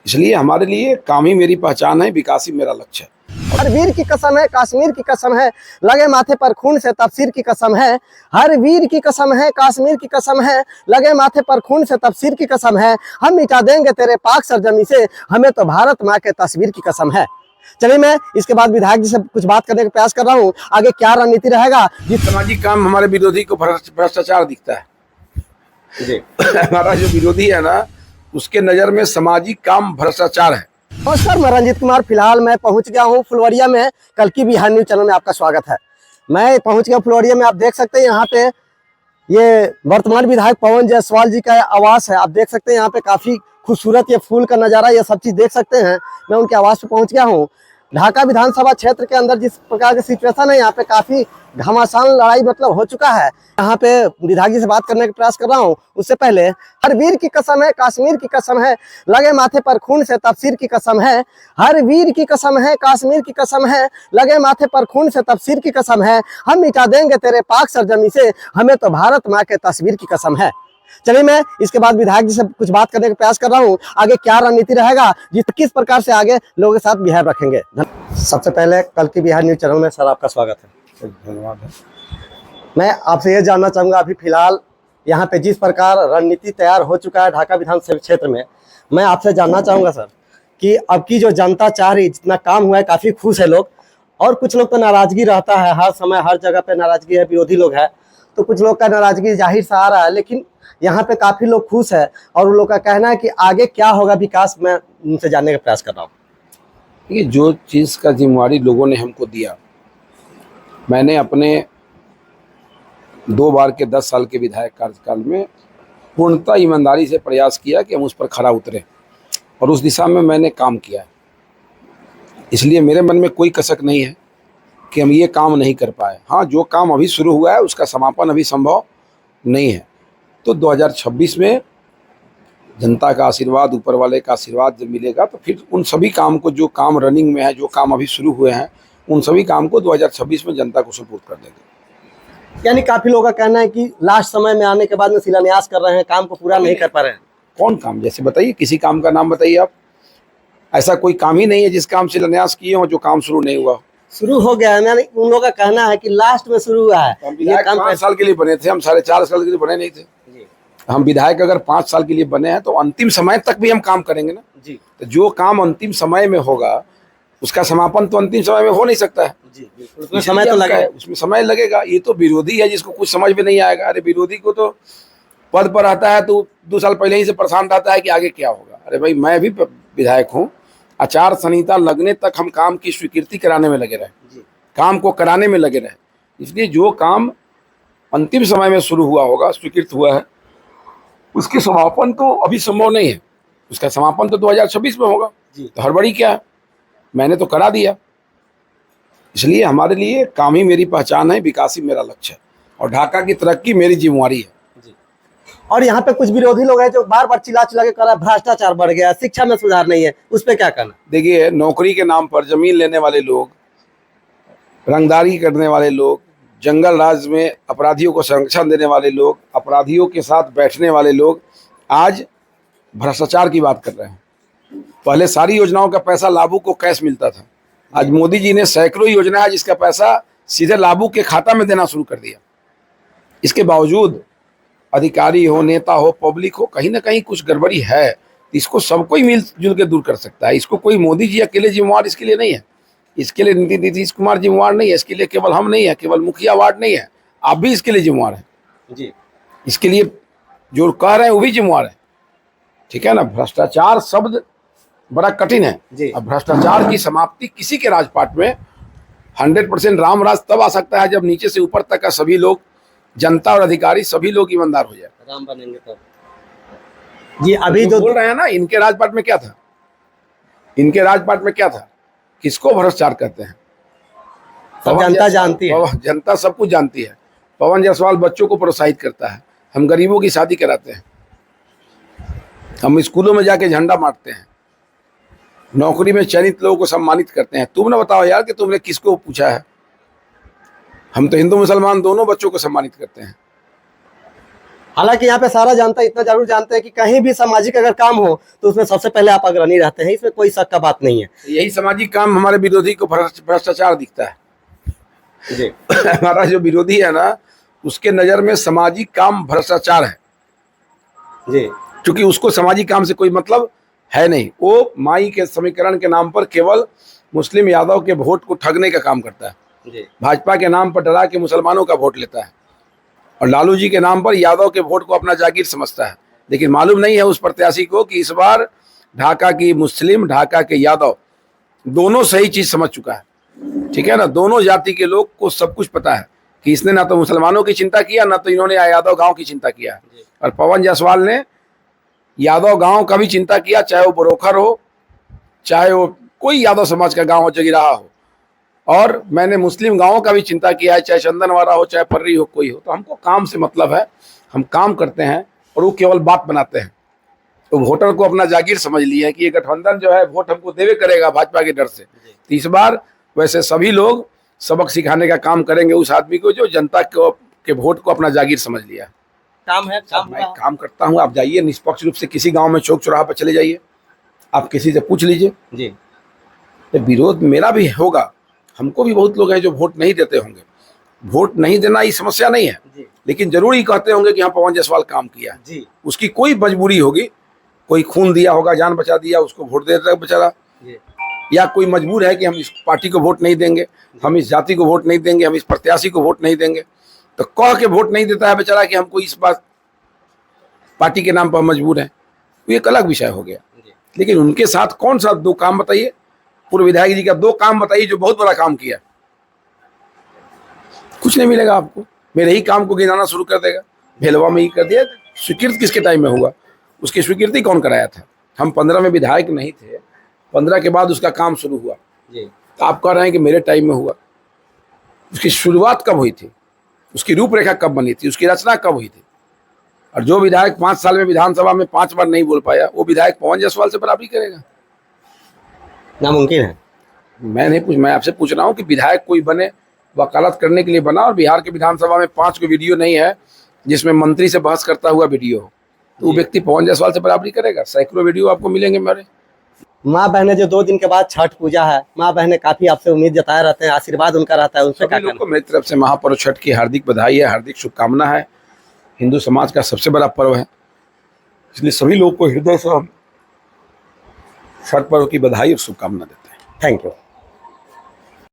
इसलिए हमारे लिए काम ही मेरी पहचान है, विकास ही मेरा लक्ष्य है। हर वीर की कसम है, कश्मीर की कसम है, लगे माथे पर खून से तफसीर की कसम है। हर वीर की कसम है, कश्मीर की कसम है, लगे माथे पर खून से तफसीर की कसम है। हम मिटा देंगे तेरे पाक सरजमी से, हमें तो भारत माँ के तस्वीर की कसम है। चलिए, मैं इसके बाद विधायक जी से कुछ बात करने का प्रयास कर रहा हूँ, आगे क्या रणनीति रहेगा। जिस सामाजिक काम हमारे विरोधी को भ्रष्टाचार दिखता है जी। हमारा जो विरोधी है ना, उसके नजर में सामाजिक काम भ्रष्टाचार है। नमस्कार, मैं रंजीत कुमार। फिलहाल मैं पहुंच गया हूं फुलवरिया में। कल की बिहार न्यूज चैनल में आपका स्वागत है। मैं पहुंच गया फुलवरिया में। आप देख सकते हैं यहाँ पे ये वर्तमान विधायक पवन जायसवाल जी का आवास है। आप देख सकते हैं यहाँ पे काफी खूबसूरत ये फूल का नजारा, ये सब चीज देख सकते हैं। मैं उनके आवास पे पहुंच गया हूँ। ढाका विधानसभा क्षेत्र के अंदर जिस प्रकार की सिचुएशन है, यहाँ पे काफी घमासान लड़ाई मतलब हो चुका है। यहाँ पे विधायक जी से बात करने का प्रयास कर रहा हूँ। उससे पहले, हर वीर की कसम है, कश्मीर की कसम है, लगे माथे पर खून से तफसीर की कसम है। हर वीर की कसम है, कश्मीर की कसम है, लगे माथे पर खून से तफसीर की कसम है। हम मिटा देंगे तेरे पाक सरजमी से, हमें तो भारत माँ के तस्वीर की कसम है। चलिए, मैं इसके बाद विधायक जी से कुछ बात करने का प्रयास कर रहा हूँ, आगे क्या रणनीति रहेगा, किस प्रकार से आगे लोगों के साथ बिहेव रखेंगे। सबसे पहले कल की बिहार न्यूज चैनल में सर आपका स्वागत है। धन्यवाद है। मैं आपसे ये जानना चाहूँगा, अभी फिलहाल यहाँ पे जिस प्रकार रणनीति तैयार हो चुका है ढाका विधानसभा क्षेत्र में, मैं आपसे जानना चाहूँगा सर कि अब की जो जनता चाह रही, जितना काम हुआ है काफ़ी खुश है लोग, और कुछ लोग तो नाराजगी रहता है, हर समय हर जगह पे नाराजगी है, विरोधी लोग है, तो कुछ लोग का नाराजगी जाहिर सा आ रहा है, लेकिन यहाँ पे काफ़ी लोग खुश है और उन लोग का कहना है कि आगे क्या होगा विकास, मैं उनसे जानने का प्रयास कर रहा हूँ। ये जो चीज़ का जिम्मेवारी लोगों ने हमको दिया, मैंने अपने 2 बार के 10 साल के विधायक कार्यकाल में पूर्णतः ईमानदारी से प्रयास किया कि हम उस पर खरा उतरें, और उस दिशा में मैंने काम किया है। इसलिए मेरे मन में कोई कसक नहीं है कि हम ये काम नहीं कर पाए। हाँ, जो काम अभी शुरू हुआ है उसका समापन अभी संभव नहीं है। तो 2026 में जनता का आशीर्वाद, ऊपर वाले का आशीर्वाद जब मिलेगा तो फिर उन सभी काम को, जो काम रनिंग में है, जो काम अभी शुरू हुए हैं, उन सभी काम को 2026 में जनता को सुपुर्द कर देंगे। यानी काफी लोगों का कहना है कि लास्ट समय में आने के बाद में शिलान्यास कर रहे हैं, काम को पूरा नहीं कर पा रहे हैं। कौन काम? जैसे बताइए, किसी काम का नाम बताइए आप। ऐसा कोई काम ही नहीं है जिस काम शिलान्यास किए हो जो काम शुरू नहीं हुआ। शुरू हो गया है, यानी उन लोगों का कहना है कि लास्ट में शुरू हुआ है। ये काम 5 साल के लिए बने थे, हम 4.5 साल के लिए बने नहीं थे। हम विधायक अगर 5 साल के लिए बने हैं तो अंतिम समय तक भी हम काम करेंगे ना जी। तो जो काम अंतिम समय में होगा उसका समापन तो अंतिम समय में हो नहीं सकता है जी। उसमें समय तो लगेगा, उसमें समय लगेगा। ये तो विरोधी है जिसको कुछ समझ में नहीं आएगा। अरे विरोधी को तो पद पर आता है तो 2 साल पहले ही से परेशान रहता है कि आगे क्या होगा। अरे भाई, मैं भी विधायक हूँ, आचार संहिता लगने तक हम काम की स्वीकृति कराने में लगे रहे, काम को कराने में लगे रहे। इसलिए जो काम अंतिम समय में शुरू हुआ होगा, स्वीकृत हुआ है, उसके समापन तो अभी संभव नहीं है। उसका समापन तो 2026 में होगा जी। तो हड़बड़ी क्या है? मैंने तो करा दिया। इसलिए हमारे लिए काम ही मेरी पहचान है, विकास ही मेरा लक्ष्य है, और ढाका की तरक्की मेरी जिम्मेवारी है जी। और यहाँ पे कुछ विरोधी लोग हैं जो बार बार चिल्ला चिल्ला के कह रहा है भ्रष्टाचार बढ़ गया, शिक्षा में सुधार नहीं है, उस पर क्या कहना? देखिए, नौकरी के नाम पर जमीन लेने वाले लोग, रंगदारी करने वाले लोग, जंगल राज में अपराधियों को संरक्षण देने वाले लोग, अपराधियों के साथ बैठने वाले लोग आज भ्रष्टाचार की बात कर रहे हैं। पहले सारी योजनाओं का पैसा लाभू को कैश मिलता था। आज मोदी जी ने सैकड़ों योजना है जिसका पैसा सीधे लाभू के खाता में देना शुरू कर दिया। इसके बावजूद अधिकारी हो, नेता हो, पब्लिक हो, कहीं ना कहीं कुछ गड़बड़ी है। इसको सबको ही मिलजुल के दूर कर सकता है। इसको कोई मोदी जी अकेले जिम्मेवार इसके लिए नहीं है, इसके लिए नीतीश कुमार जिम्मेवार नहीं है, इसके लिए केवल हम नहीं है, केवल मुखिया वार्ड नहीं है, आप भी इसके लिए जिम्मेवार हैं जी। इसके लिए जो कह रहे हैं वो भी जिम्मेवार है, ठीक है ना। भ्रष्टाचार शब्द बड़ा कठिन है जी। अब भ्रष्टाचार की समाप्ति किसी के राजपाट में 100% राम राज तब आ सकता है जब नीचे से ऊपर तक का सभी लोग, जनता और अधिकारी सभी लोग ईमानदार हो जाए, राम बनेंगे तब जी। अभी जो बोल रहे हैं ना, इनके राजपाट में क्या था? इनके राजपाट में क्या था? किसको भ्रष्टाचार कहते हैं? जनता जानती है, जनता सब कुछ जानती है। पवन जायसवाल बच्चों को प्रोत्साहित करता है, हम गरीबों की शादी कराते हैं, हम स्कूलों में जाके झंडा मारते हैं, नौकरी में चयनित लोगों को सम्मानित करते हैं। तुम ना बताओ यार कि तुमने किसको पूछा है? हम तो हिंदू मुसलमान दोनों बच्चों को सम्मानित करते हैं। हालांकि यहाँ पे सारा जानता है, इतना जरूर जानते हैं कि कहीं भी सामाजिक अगर काम हो तो उसमें सबसे पहले आप अग्रणी रहते हैं, इसमें कोई शक का बात नहीं है। यही सामाजिक काम हमारे विरोधी को भ्रष्टाचार दिखता है जी हमारा जो विरोधी है ना, उसके नज़र में सामाजिक काम भ्रष्टाचार है जी क्योंकि उसको सामाजिक काम से कोई मतलब है नहीं। वो माई के समीकरण के नाम पर केवल मुस्लिम यादव के वोट को ठगने का काम करता है। जी भाजपा के नाम पर डरा के मुसलमानों का वोट लेता है और लालू जी के नाम पर यादव के वोट को अपना जागीर समझता है। लेकिन मालूम नहीं है उस प्रत्याशी को कि इस बार ढाका की मुस्लिम, ढाका के यादव दोनों सही चीज़ समझ चुका है। ठीक है ना, दोनों जाति के लोग को सब कुछ पता है कि इसने ना तो मुसलमानों की चिंता किया, ना तो इन्होंने यादव गांव की चिंता किया है। और पवन जायसवाल ने यादव गांव का भी चिंता किया, चाहे वो बरोखर हो, चाहे वो कोई यादव समाज का गांव हो, जगीराहा हो। और मैंने मुस्लिम गांवों का भी चिंता किया है, चाहे चंदनवाड़ा हो, चाहे पर्री हो, कोई हो। तो हमको काम से मतलब है, हम काम करते हैं और वो केवल बात बनाते हैं। तो वोटर को अपना जागीर समझ लिए है कि ये गठबंधन जो है वोट हमको देवे करेगा भाजपा के डर से। तो इस बार वैसे सभी लोग सबक सिखाने का काम करेंगे उस आदमी को जो जनता के वोट को अपना जागीर समझ लिया। काम है, मैं काम करता हूँ, आप जाइए निष्पक्ष रूप से किसी गांव में चौक चौराहा पर चले जाइए, आप किसी से पूछ लीजिए। जी तो विरोध मेरा भी होगा, हमको भी बहुत लोग हैं जो वोट नहीं देते होंगे। वोट नहीं देना ये समस्या नहीं है जी लेकिन जरूर ही कहते होंगे कि हाँ पवन जायसवाल काम किया। जी उसकी कोई मजबूरी होगी, कोई खून दिया होगा, जान बचा दिया, उसको वोट दे देता है बेचारा। जी या कोई मजबूर है कि हम इस पार्टी को वोट नहीं देंगे, हम इस जाति को वोट नहीं देंगे, हम इस प्रत्याशी को वोट नहीं देंगे, तो कह के वोट नहीं देता है बेचारा कि हमको इस बात पार्टी के नाम पर मजबूर है। वो एक अलग विषय हो गया। लेकिन उनके साथ कौन सा दो काम बताइए, पूर्व विधायक जी का दो काम बताइए जो बहुत बड़ा काम किया। कुछ नहीं मिलेगा आपको। मेरे ही काम को गिनाना शुरू कर देगा, भेलवा में ही कर दिया। स्वीकृत किसके टाइम में हुआ, उसकी स्वीकृति कौन कराया था? हम 15 में विधायक नहीं थे, 15 के बाद उसका काम शुरू हुआ। तो आप कह रहे हैं कि मेरे टाइम में हुआ। उसकी शुरुआत कब हुई थी, उसकी रूपरेखा कब बनी थी, उसकी रचना कब हुई थी? और जो विधायक 5 साल में विधानसभा में 5 बार नहीं बोल पाया, वो विधायक पवन जायसवाल से बराबरी करेगा? नामुमकिन है। मैं आपसे पूछ रहा हूँ कि विधायक कोई बने, वकालत करने के लिए बना, और बिहार के विधानसभा में 5 को वीडियो नहीं है जिसमें मंत्री से बहस करता हुआ वीडियो हो, तो वो व्यक्ति पवन जायसवाल से बराबरी करेगा? सैकड़ों वीडियो आपको मिलेंगे मेरे। माँ बहने जो 2 दिन के बाद छठ पूजा है, माँ बहने काफी आपसे उम्मीद जताए रहते हैं, आशीर्वाद उनका रहता है, उनसे क्या सभी लोग को मेरी तरफ से महापर्व छठ की हार्दिक बधाई है, हार्दिक शुभकामना है। हिंदू समाज का सबसे बड़ा पर्व है, इसलिए सभी लोग को हृदय से हम छठ पर्व की बधाई और शुभकामना देते हैं। Thank you.